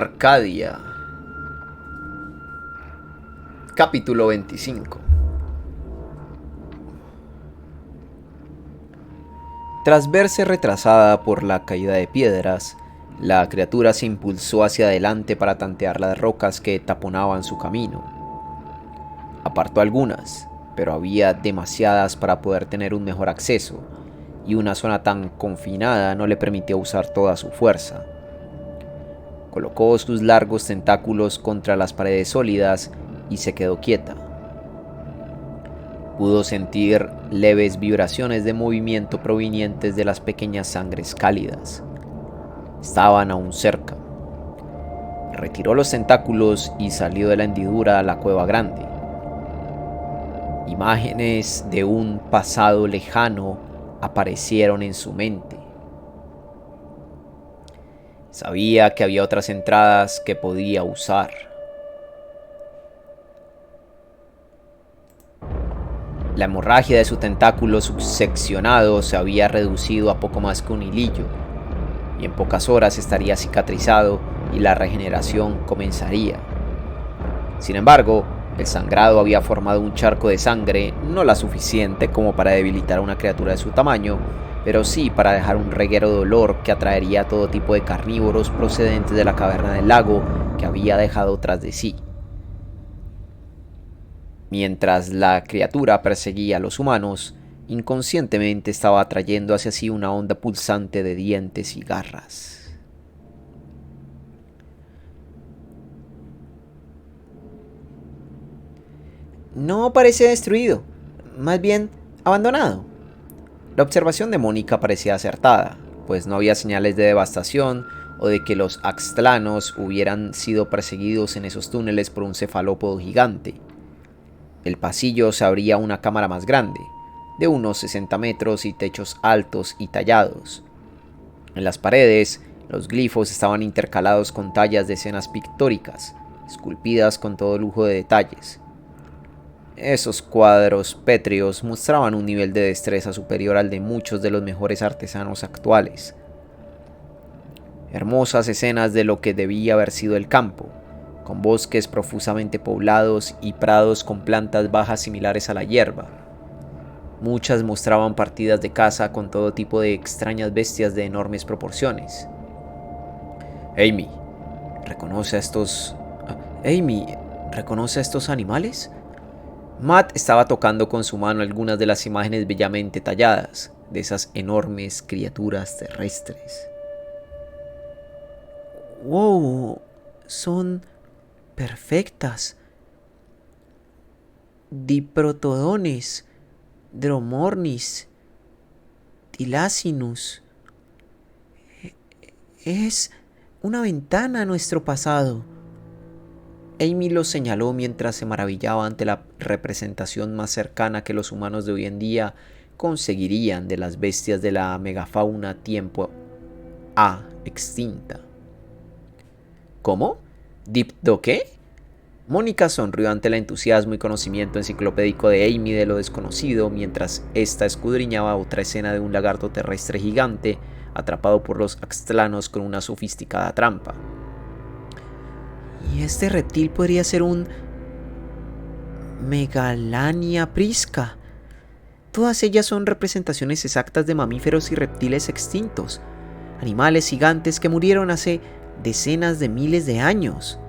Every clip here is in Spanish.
Arcadia. Capítulo 25. Tras verse retrasada por la caída de piedras, la criatura se impulsó hacia adelante para tantear las rocas que taponaban su camino. Apartó algunas, pero había demasiadas para poder tener un mejor acceso, y una zona tan confinada no le permitió usar toda su fuerza. Colocó sus largos tentáculos contra las paredes sólidas y se quedó quieta. Pudo sentir leves vibraciones de movimiento provenientes de las pequeñas sangres cálidas. Estaban aún cerca. Retiró los tentáculos y salió de la hendidura a la cueva grande. Imágenes de un pasado lejano aparecieron en su mente. Sabía que había otras entradas que podía usar. La hemorragia de su tentáculo subseccionado se había reducido a poco más que un hilillo, y en pocas horas estaría cicatrizado y la regeneración comenzaría. Sin embargo, el sangrado había formado un charco de sangre, no la suficiente como para debilitar a una criatura de su tamaño, pero sí para dejar un reguero de dolor que atraería a todo tipo de carnívoros procedentes de la caverna del lago que había dejado tras de sí. Mientras la criatura perseguía a los humanos, inconscientemente estaba atrayendo hacia sí una onda pulsante de dientes y garras. No parece destruido, más bien abandonado. La observación de Mónica parecía acertada, pues no había señales de devastación o de que los axtlanos hubieran sido perseguidos en esos túneles por un cefalópodo gigante. El pasillo se abría a una cámara más grande, de unos 60 metros y techos altos y tallados. En las paredes, los glifos estaban intercalados con tallas de escenas pictóricas, esculpidas con todo lujo de detalles. Esos cuadros pétreos mostraban un nivel de destreza superior al de muchos de los mejores artesanos actuales. Hermosas escenas de lo que debía haber sido el campo, con bosques profusamente poblados y prados con plantas bajas similares a la hierba. Muchas mostraban partidas de caza con todo tipo de extrañas bestias de enormes proporciones. Amy, ¿reconoce a estos... Amy, ¿reconoce a estos animales? Matt estaba tocando con su mano algunas de las imágenes bellamente talladas de esas enormes criaturas terrestres. ¡Wow! Son perfectas. Diprotodones, Dromornis, Tilacinus. Es una ventana a nuestro pasado. Amy lo señaló mientras se maravillaba ante la representación más cercana que los humanos de hoy en día conseguirían de las bestias de la megafauna tiempo A extinta. ¿Cómo? ¿Dipdo qué? Mónica sonrió ante el entusiasmo y conocimiento enciclopédico de Amy de lo desconocido mientras ésta escudriñaba otra escena de un lagarto terrestre gigante atrapado por los axtlanos con una sofisticada trampa. Y este reptil podría ser un Megalania prisca. Todas ellas son representaciones exactas de mamíferos y reptiles extintos, animales gigantes que murieron hace decenas de miles de años.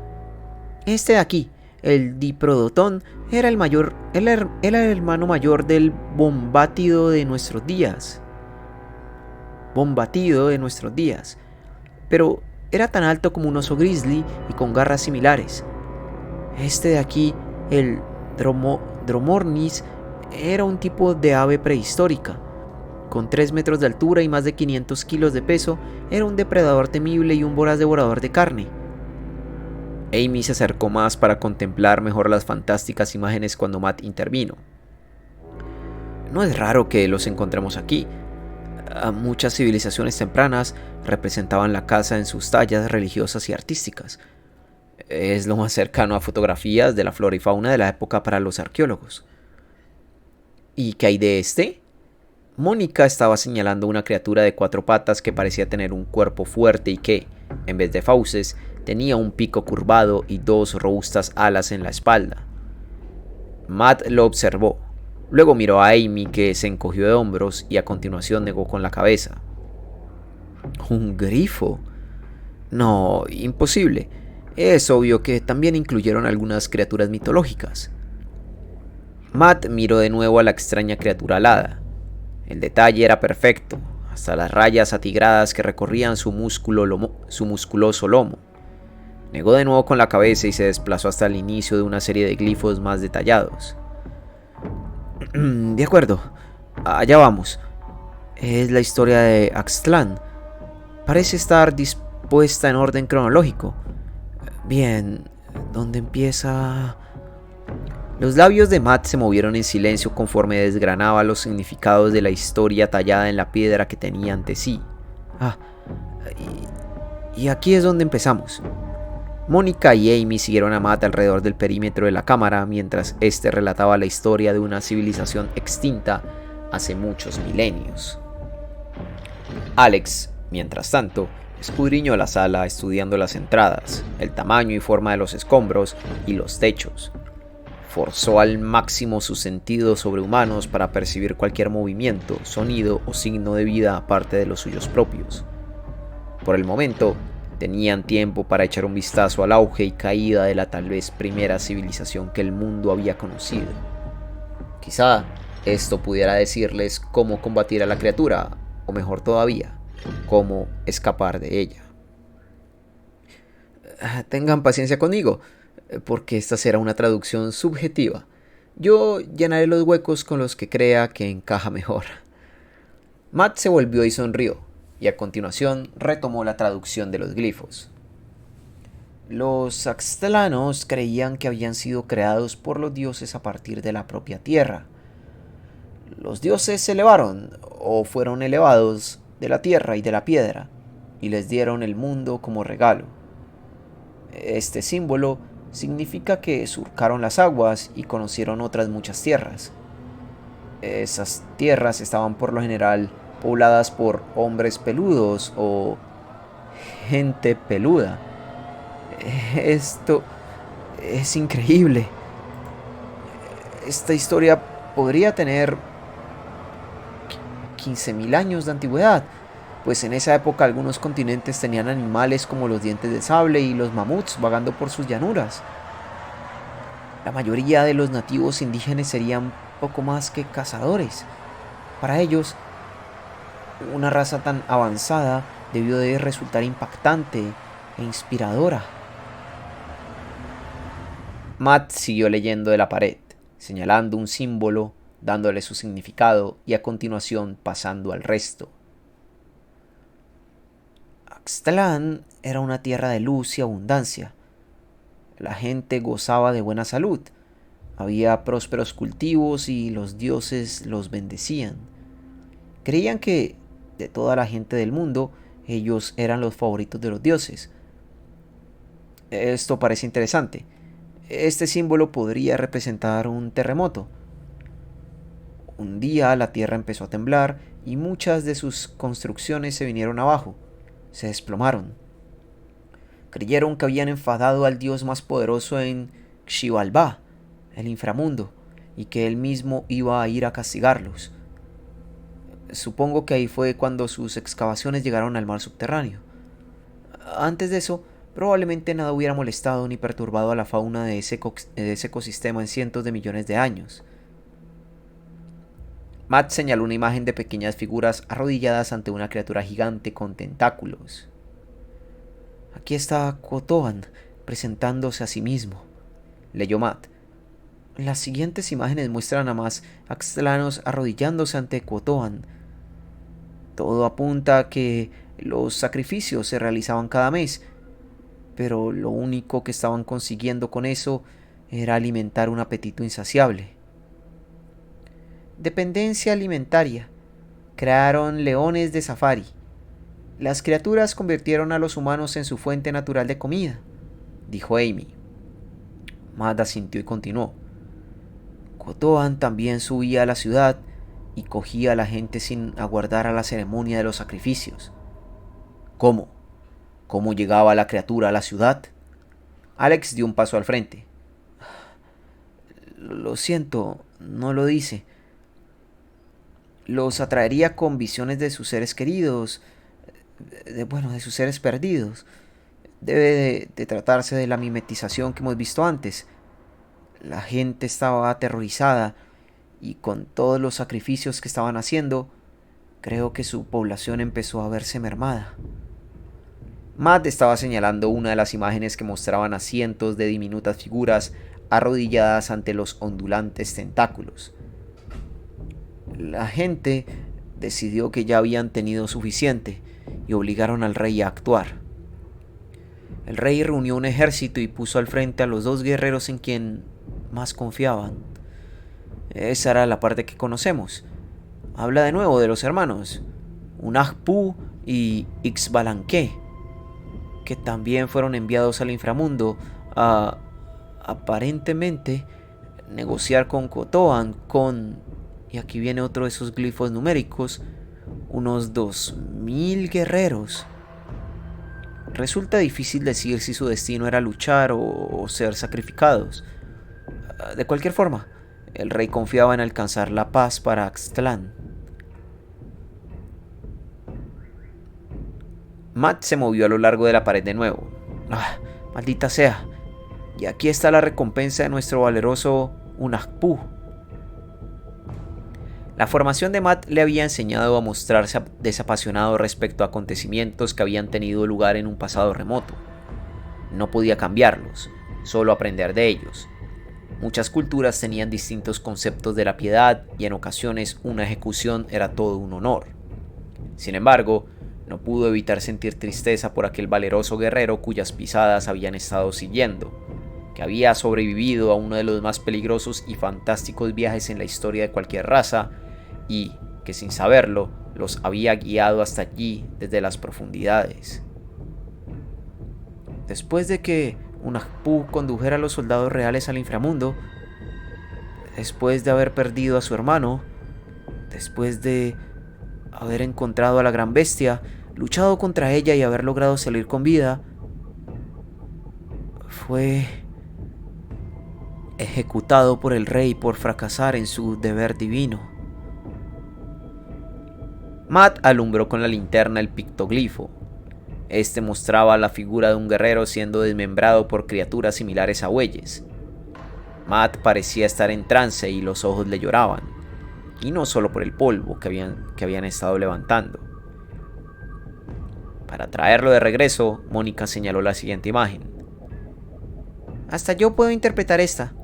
Este de aquí, el Diprotodon, era el hermano mayor del Bombátido de nuestros días. Pero era tan alto como un oso grizzly y con garras similares. Este de aquí, el Dromornis, era un tipo de ave prehistórica. Con 3 metros de altura y más de 500 kilos de peso, era un depredador temible y un voraz devorador de carne. Amy se acercó más para contemplar mejor las fantásticas imágenes cuando Matt intervino. No es raro que los encontremos aquí. Muchas civilizaciones tempranas representaban la caza en sus tallas religiosas y artísticas. Es lo más cercano a fotografías de la flora y fauna de la época para los arqueólogos. ¿Y qué hay de este? Mónica estaba señalando una criatura de 4 patas que parecía tener un cuerpo fuerte y que, en vez de fauces, Tenía un pico curvado y dos robustas alas en la espalda. Matt lo observó. Luego miró a Amy, que se encogió de hombros y a continuación negó con la cabeza. ¿Un grifo? No, imposible. Es obvio que también incluyeron algunas criaturas mitológicas. Matt miró de nuevo a la extraña criatura alada. El detalle era perfecto, hasta las rayas atigradas que recorrían su musculoso lomo. Negó de nuevo con la cabeza y se desplazó hasta el inicio de una serie de glifos más detallados. De acuerdo, allá vamos. Es la historia de Axtlan. Parece estar dispuesta en orden cronológico. Bien, ¿dónde empieza? Los labios de Matt se movieron en silencio conforme desgranaba los significados de la historia tallada en la piedra que tenía ante sí. Y aquí es donde empezamos. Mónica y Amy siguieron a Matt alrededor del perímetro de la cámara mientras este relataba la historia de una civilización extinta hace muchos milenios. Alex, mientras tanto, escudriñó la sala estudiando las entradas, el tamaño y forma de los escombros y los techos. Forzó al máximo sus sentidos sobrehumanos para percibir cualquier movimiento, sonido o signo de vida aparte de los suyos propios. Por el momento, tenían tiempo para echar un vistazo al auge y caída de la tal vez primera civilización que el mundo había conocido. Quizá esto pudiera decirles cómo combatir a la criatura, o mejor todavía, cómo escapar de ella. Tengan paciencia conmigo, porque esta será una traducción subjetiva. Yo llenaré los huecos con los que crea que encaja mejor. Matt se volvió y sonrió, y a continuación retomó la traducción de los glifos. Los axtlanos creían que habían sido creados por los dioses a partir de la propia tierra. Los dioses se elevaron, o fueron elevados, de la tierra y de la piedra, y les dieron el mundo como regalo. Este símbolo significa que surcaron las aguas y conocieron otras muchas tierras. Esas tierras estaban por lo general pobladas por hombres peludos o gente peluda. Esto es increíble. Esta historia podría tener 15.000 años de antigüedad, pues en esa época algunos continentes tenían animales como los dientes de sable y los mamuts vagando por sus llanuras. La mayoría de los nativos indígenas serían poco más que cazadores. Para ellos, una raza tan avanzada debió de resultar impactante e inspiradora. Matt siguió leyendo de la pared, señalando un símbolo, dándole su significado y a continuación pasando al resto. Axtlan era una tierra de luz y abundancia. La gente gozaba de buena salud. Había prósperos cultivos y los dioses los bendecían. Creían que de toda la gente del mundo, ellos eran los favoritos de los dioses. Esto parece interesante. Este símbolo podría representar un terremoto. Un día la tierra empezó a temblar y muchas de sus construcciones se vinieron abajo, se desplomaron. Creyeron que habían enfadado al dios más poderoso en Xibalbá, el inframundo, y que él mismo iba a ir a castigarlos. Supongo que ahí fue cuando sus excavaciones llegaron al mar subterráneo. Antes de eso, probablemente nada hubiera molestado ni perturbado a la fauna de ese ecosistema en cientos de millones de años. Matt señaló una imagen de pequeñas figuras arrodilladas ante una criatura gigante con tentáculos. Aquí está Quotoan presentándose a sí mismo, leyó Matt. Las siguientes imágenes muestran a más axtlanos arrodillándose ante Quotoan. Todo apunta a que los sacrificios se realizaban cada mes, pero lo único que estaban consiguiendo con eso era alimentar un apetito insaciable. Dependencia alimentaria. Crearon leones de safari. Las criaturas convirtieron a los humanos en su fuente natural de comida, dijo Amy. Matt asintió y continuó. Quotoan también subía a la ciudad y cogía a la gente sin aguardar a la ceremonia de los sacrificios. ¿Cómo? ¿Cómo llegaba la criatura a la ciudad? Alex dio un paso al frente. Lo siento, no lo dice. Los atraería con visiones de sus seres queridos, de sus seres perdidos. Debe de tratarse de la mimetización que hemos visto antes. La gente estaba aterrorizada y con todos los sacrificios que estaban haciendo, creo que su población empezó a verse mermada. Matt estaba señalando una de las imágenes que mostraban a cientos de diminutas figuras arrodilladas ante los ondulantes tentáculos. La gente decidió que ya habían tenido suficiente y obligaron al rey a actuar. El rey reunió un ejército y puso al frente a los 2 guerreros en quien más confiaban. Esa era la parte que conocemos. Habla de nuevo de los hermanos, Unagpu y Ixbalanque, que también fueron enviados al inframundo a, aparentemente, negociar con Kotoan y aquí viene otro de esos glifos numéricos, unos 2000 guerreros. Resulta difícil decir si su destino era luchar o ser sacrificados. De cualquier forma, el rey confiaba en alcanzar la paz para Axtlan. Matt se movió a lo largo de la pared de nuevo. Maldita sea. Y aquí está la recompensa de nuestro valeroso Unagpu. La formación de Matt le había enseñado a mostrarse desapasionado respecto a acontecimientos que habían tenido lugar en un pasado remoto. No podía cambiarlos, solo aprender de ellos. Muchas culturas tenían distintos conceptos de la piedad y en ocasiones una ejecución era todo un honor. Sin embargo, no pudo evitar sentir tristeza por aquel valeroso guerrero cuyas pisadas habían estado siguiendo, que había sobrevivido a uno de los más peligrosos y fantásticos viajes en la historia de cualquier raza y que sin saberlo los había guiado hasta allí desde las profundidades. Después de que Unagpu condujera a los soldados reales al inframundo, después de haber perdido a su hermano, después de haber encontrado a la gran bestia, luchado contra ella y haber logrado salir con vida, fue ejecutado por el rey por fracasar en su deber divino. Matt alumbró con la linterna el pictoglifo. Este mostraba la figura de un guerrero siendo desmembrado por criaturas similares a bueyes. Matt parecía estar en trance y los ojos le lloraban, y no solo por el polvo que habían estado levantando. Para traerlo de regreso, Mónica señaló la siguiente imagen. Hasta yo puedo interpretar esta.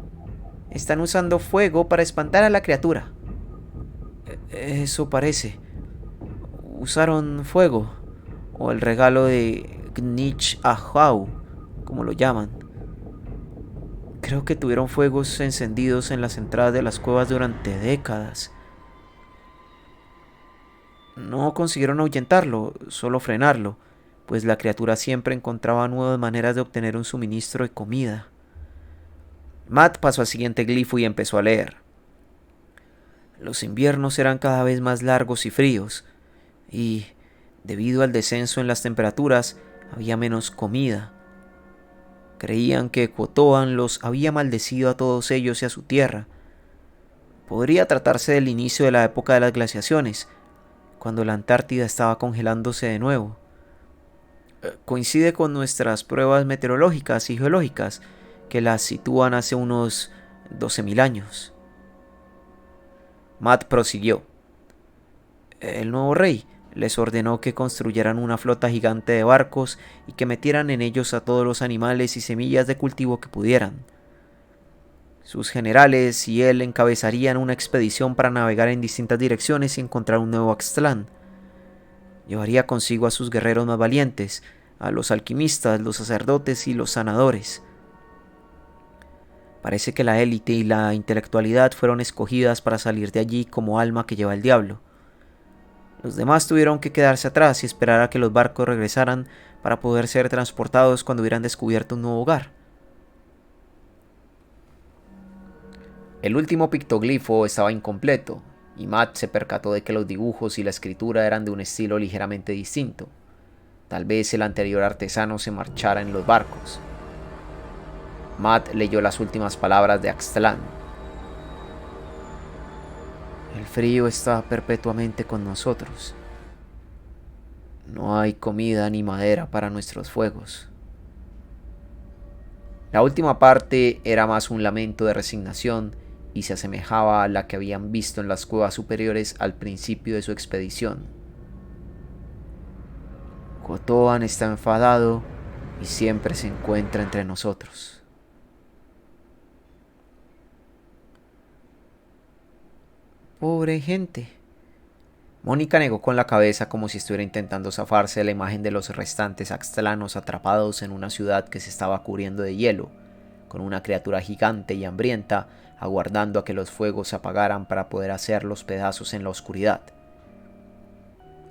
Están usando fuego para espantar a la criatura. Eso parece. Usaron fuego, o el regalo de Gnich Ahau, como lo llaman. Creo que tuvieron fuegos encendidos en las entradas de las cuevas durante décadas. No consiguieron ahuyentarlo, solo frenarlo, pues la criatura siempre encontraba nuevas maneras de obtener un suministro de comida. Matt pasó al siguiente glifo y empezó a leer. Los inviernos eran cada vez más largos y fríos, y, debido al descenso en las temperaturas, había menos comida. Creían que Kotoan los había maldecido a todos ellos y a su tierra. Podría tratarse del inicio de la época de las glaciaciones, cuando la Antártida estaba congelándose de nuevo. Coincide con nuestras pruebas meteorológicas y geológicas, que las sitúan hace unos 12.000 años. Matt prosiguió. El nuevo rey les ordenó que construyeran una flota gigante de barcos y que metieran en ellos a todos los animales y semillas de cultivo que pudieran. Sus generales y él encabezarían una expedición para navegar en distintas direcciones y encontrar un nuevo Axtlan. Llevaría consigo a sus guerreros más valientes, a los alquimistas, los sacerdotes y los sanadores. Parece que la élite y la intelectualidad fueron escogidas para salir de allí como alma que lleva el diablo. Los demás tuvieron que quedarse atrás y esperar a que los barcos regresaran para poder ser transportados cuando hubieran descubierto un nuevo hogar. El último pictoglifo estaba incompleto, y Matt se percató de que los dibujos y la escritura eran de un estilo ligeramente distinto. Tal vez el anterior artesano se marchara en los barcos. Matt leyó las últimas palabras de Axtlan. El frío está perpetuamente con nosotros. No hay comida ni madera para nuestros fuegos. La última parte era más un lamento de resignación y se asemejaba a la que habían visto en las cuevas superiores al principio de su expedición. Cotoan está enfadado y siempre se encuentra entre nosotros. Pobre gente. Mónica negó con la cabeza como si estuviera intentando zafarse de la imagen de los restantes axtlanos atrapados en una ciudad que se estaba cubriendo de hielo, con una criatura gigante y hambrienta aguardando a que los fuegos se apagaran para poder hacerlos pedazos en la oscuridad.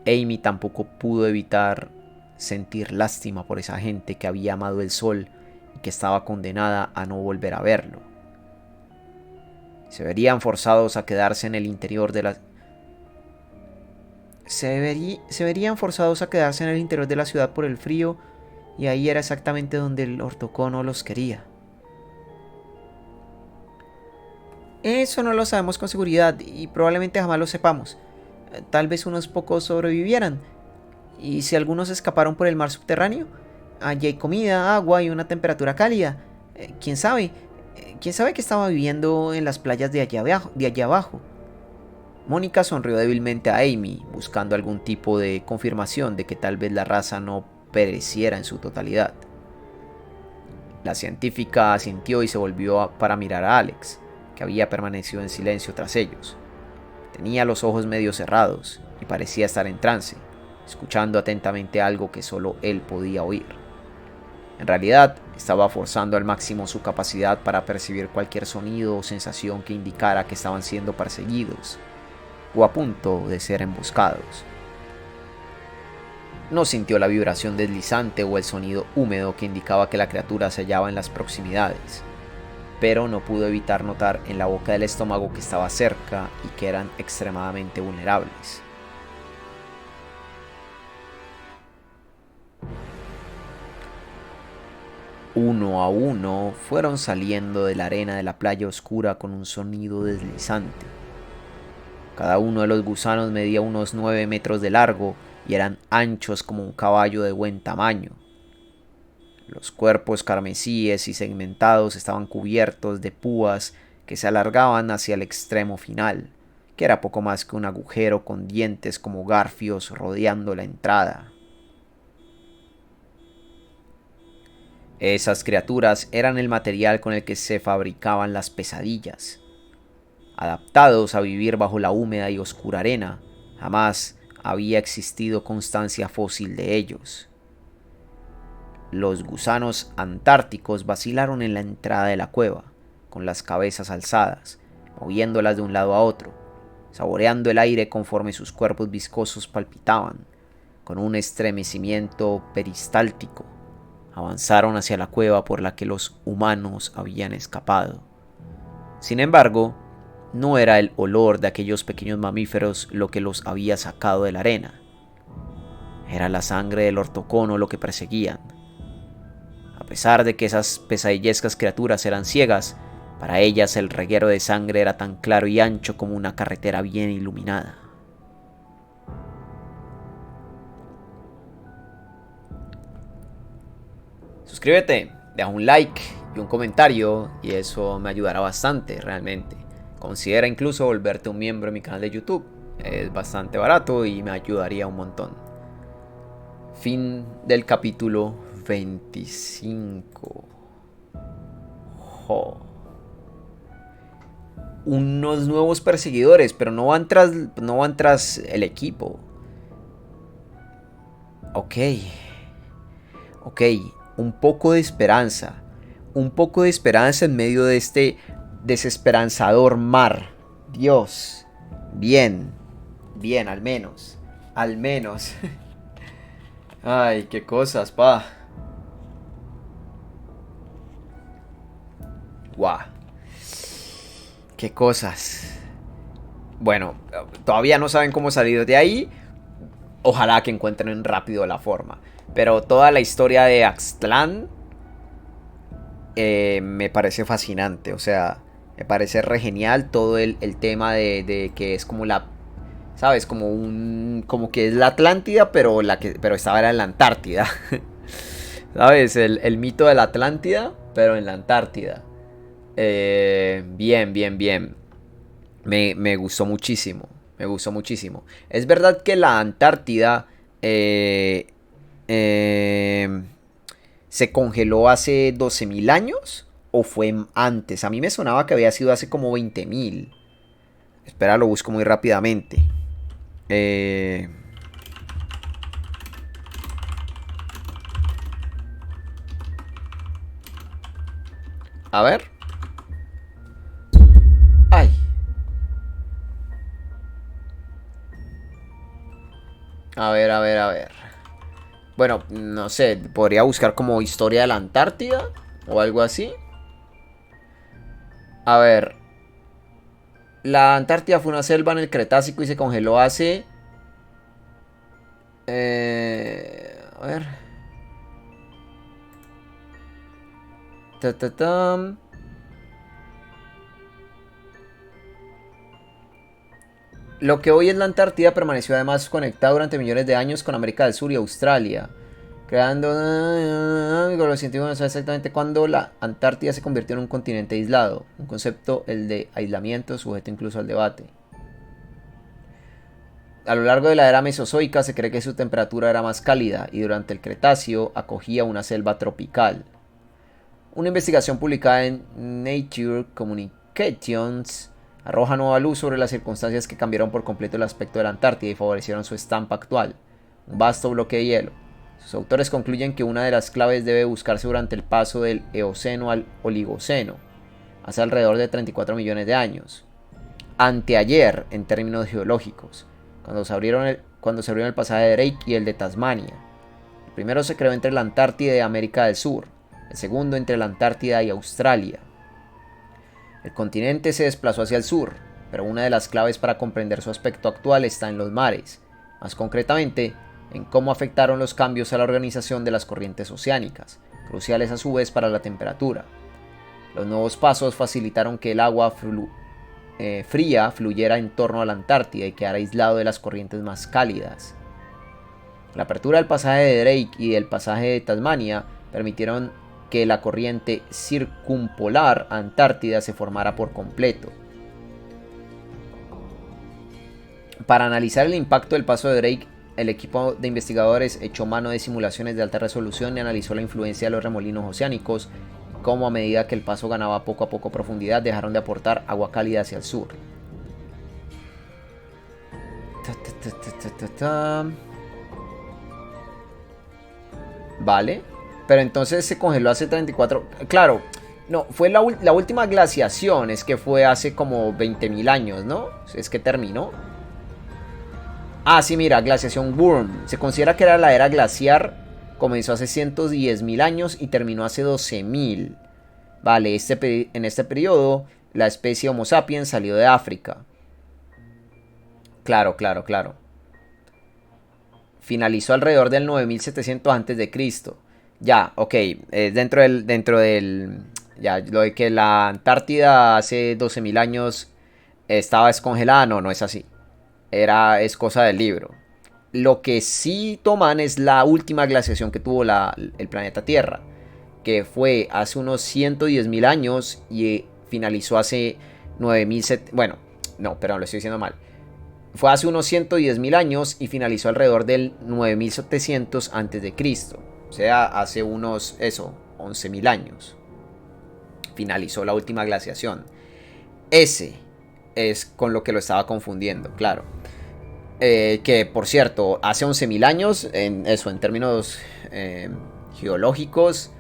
Amy tampoco pudo evitar sentir lástima por esa gente que había amado el sol y que estaba condenada a no volver a verlo. Se verían forzados a quedarse en el interior de la ciudad por el frío, y ahí era exactamente donde el ortocono los quería. Eso no lo sabemos con seguridad y probablemente jamás lo sepamos. Tal vez unos pocos sobrevivieran. Y si algunos escaparon por el mar subterráneo, allí hay comida, agua y una temperatura cálida. ¿Quién sabe? ¿Quién sabe que estaba viviendo en las playas de allá abajo? Mónica sonrió débilmente a Amy, buscando algún tipo de confirmación de que tal vez la raza no pereciera en su totalidad. La científica asintió y se volvió para mirar a Alex, que había permanecido en silencio tras ellos. Tenía los ojos medio cerrados y parecía estar en trance, escuchando atentamente algo que solo él podía oír. En realidad, estaba forzando al máximo su capacidad para percibir cualquier sonido o sensación que indicara que estaban siendo perseguidos o a punto de ser emboscados. No sintió la vibración deslizante o el sonido húmedo que indicaba que la criatura se hallaba en las proximidades, pero no pudo evitar notar en la boca del estómago que estaba cerca y que eran extremadamente vulnerables. Uno a uno fueron saliendo de la arena de la playa oscura con un sonido deslizante. Cada uno de los gusanos medía unos 9 metros de largo y eran anchos como un caballo de buen tamaño. Los cuerpos carmesíes y segmentados estaban cubiertos de púas que se alargaban hacia el extremo final, que era poco más que un agujero con dientes como garfios rodeando la entrada. Esas criaturas eran el material con el que se fabricaban las pesadillas. Adaptados a vivir bajo la húmeda y oscura arena, jamás había existido constancia fósil de ellos. Los gusanos antárticos vacilaron en la entrada de la cueva, con las cabezas alzadas, moviéndolas de un lado a otro, saboreando el aire conforme sus cuerpos viscosos palpitaban, con un estremecimiento peristáltico. Avanzaron hacia la cueva por la que los humanos habían escapado. Sin embargo, no era el olor de aquellos pequeños mamíferos lo que los había sacado de la arena. Era la sangre del ortocono lo que perseguían. A pesar de que esas pesadillescas criaturas eran ciegas, para ellas el reguero de sangre era tan claro y ancho como una carretera bien iluminada. Suscríbete, deja un like y un comentario y eso me ayudará bastante realmente. Considera incluso volverte un miembro de mi canal de YouTube. Es bastante barato y me ayudaría un montón. Fin del capítulo 25. Unos nuevos perseguidores, pero no van tras el equipo. Ok, un poco de esperanza. Un poco de esperanza en medio de este desesperanzador mar. Dios. Bien, al menos. Ay, qué cosas, pa. Guau. Qué cosas. Bueno, todavía no saben cómo salir de ahí. Ojalá que encuentren rápido la forma. Pero toda la historia de Aztlán me parece fascinante. O sea, me parece re genial todo el tema de que es como la... ¿Sabes? Como que es la Atlántida, pero estaba en la Antártida. ¿Sabes? El mito de la Atlántida, pero en la Antártida. Bien, bien, bien. Me gustó muchísimo. Me gustó muchísimo. Es verdad que la Antártida eh, se congeló hace 12.000 años. ¿O fue antes? A mí me sonaba que había sido hace como 20.000. Espera, lo busco muy rápidamente. Eh, a ver. Ay. A ver, a ver, a ver. Bueno, no sé, podría buscar como historia de la Antártida o algo así. A ver, la Antártida fue una selva en el Cretácico y se congeló hace... a ver. Ta, ta, tam. Lo que hoy es la Antártida permaneció además conectada durante millones de años con América del Sur y Australia, creando... Los científicos no saben exactamente cuándo la Antártida se convirtió en un continente aislado, un concepto, el de aislamiento, sujeto incluso al debate. A lo largo de la era mesozoica se cree que su temperatura era más cálida y durante el Cretáceo acogía una selva tropical. Una investigación publicada en Nature Communications arroja nueva luz sobre las circunstancias que cambiaron por completo el aspecto de la Antártida y favorecieron su estampa actual, un vasto bloque de hielo. Sus autores concluyen que una de las claves debe buscarse durante el paso del Eoceno al Oligoceno, hace alrededor de 34 millones de años. Anteayer, en términos geológicos, cuando se abrieron el pasaje de Drake y el de Tasmania. El primero se creó entre la Antártida y América del Sur, el segundo entre la Antártida y Australia. El continente se desplazó hacia el sur, pero una de las claves para comprender su aspecto actual está en los mares, más concretamente en cómo afectaron los cambios a la organización de las corrientes oceánicas, cruciales a su vez para la temperatura. Los nuevos pasos facilitaron que el agua fría fluyera en torno a la Antártida y quedara aislado de las corrientes más cálidas. La apertura del pasaje de Drake y del pasaje de Tasmania permitieron que la corriente circumpolar Antártida se formara por completo. Para analizar el impacto del paso de Drake, el equipo de investigadores echó mano de simulaciones de alta resolución y analizó la influencia de los remolinos oceánicos y cómo a medida que el paso ganaba poco a poco profundidad dejaron de aportar agua cálida hacia el sur. Vale. Pero entonces se congeló hace 34... Claro, no, fue la última glaciación, es que fue hace como 20.000 años, ¿no? Es que terminó. Ah, sí, mira, glaciación Würm. Se considera que era la era glaciar. Comenzó hace 110.000 años y terminó hace 12.000. Vale, en este periodo la especie Homo sapiens salió de África. Claro, claro, claro. Finalizó alrededor del 9700 a.C. Ya, ok. Dentro del. Ya, lo de que la Antártida hace 12.000 años estaba descongelada, no es así. Es cosa del libro. Lo que sí toman es la última glaciación que tuvo el planeta Tierra, que fue hace unos 110.000 años y finalizó hace 9.700. Bueno, no, perdón, lo estoy diciendo mal. Fue hace unos 110.000 años y finalizó alrededor del 9700 a.C. O sea, hace unos, 11.000 años. Finalizó la última glaciación. Ese es con lo que lo estaba confundiendo, claro. Que, por cierto, hace 11.000 años, en términos geológicos,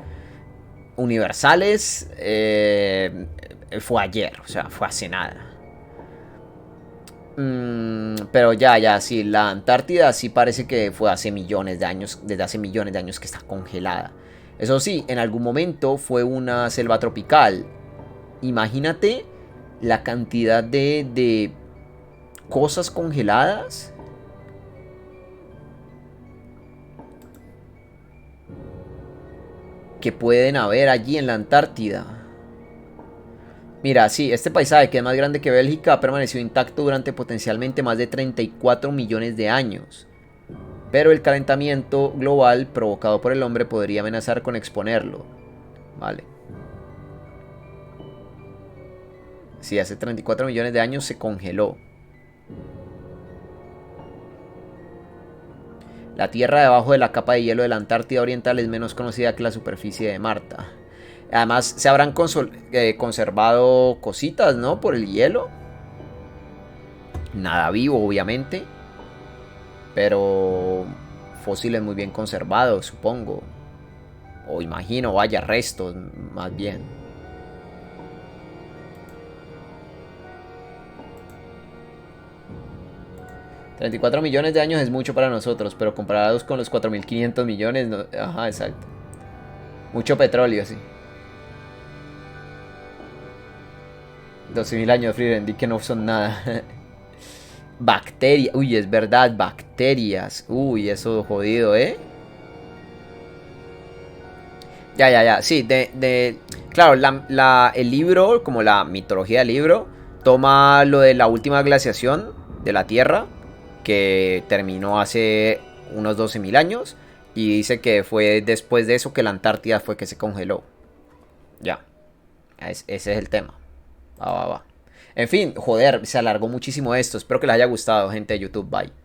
universales, fue ayer, o sea, fue hace nada. Pero ya, sí, la Antártida sí parece que fue hace millones de años, desde hace millones de años que está congelada. Eso sí, en algún momento fue una selva tropical. Imagínate la cantidad de cosas congeladas. que pueden haber allí en la Antártida. Mira, sí, este paisaje, que es más grande que Bélgica, ha permanecido intacto durante potencialmente más de 34 millones de años. Pero el calentamiento global provocado por el hombre podría amenazar con exponerlo. Vale. Sí, hace 34 millones de años se congeló. La tierra debajo de la capa de hielo de la Antártida Oriental es menos conocida que la superficie de Marte. Además, se habrán conservado cositas, ¿no? Por el hielo. Nada vivo, obviamente. Pero fósiles muy bien conservados, supongo. O imagino, vaya, restos, más bien. $34 millones de años es mucho para nosotros, pero comparados con los 4.500 millones, no, ajá, exacto. Mucho petróleo, sí. 12.000 años, Frieden, di que no son nada. Bacterias, uy, es verdad, bacterias. Uy, eso jodido, ¿eh? Ya, sí, claro, el libro, como la mitología del libro, toma lo de la última glaciación de la Tierra, que terminó hace unos 12.000 años, y dice que fue después de eso que la Antártida fue que se congeló. Ya, ese es el tema. Va. En fin, joder, se alargó muchísimo esto. Espero que les haya gustado, gente de YouTube. Bye.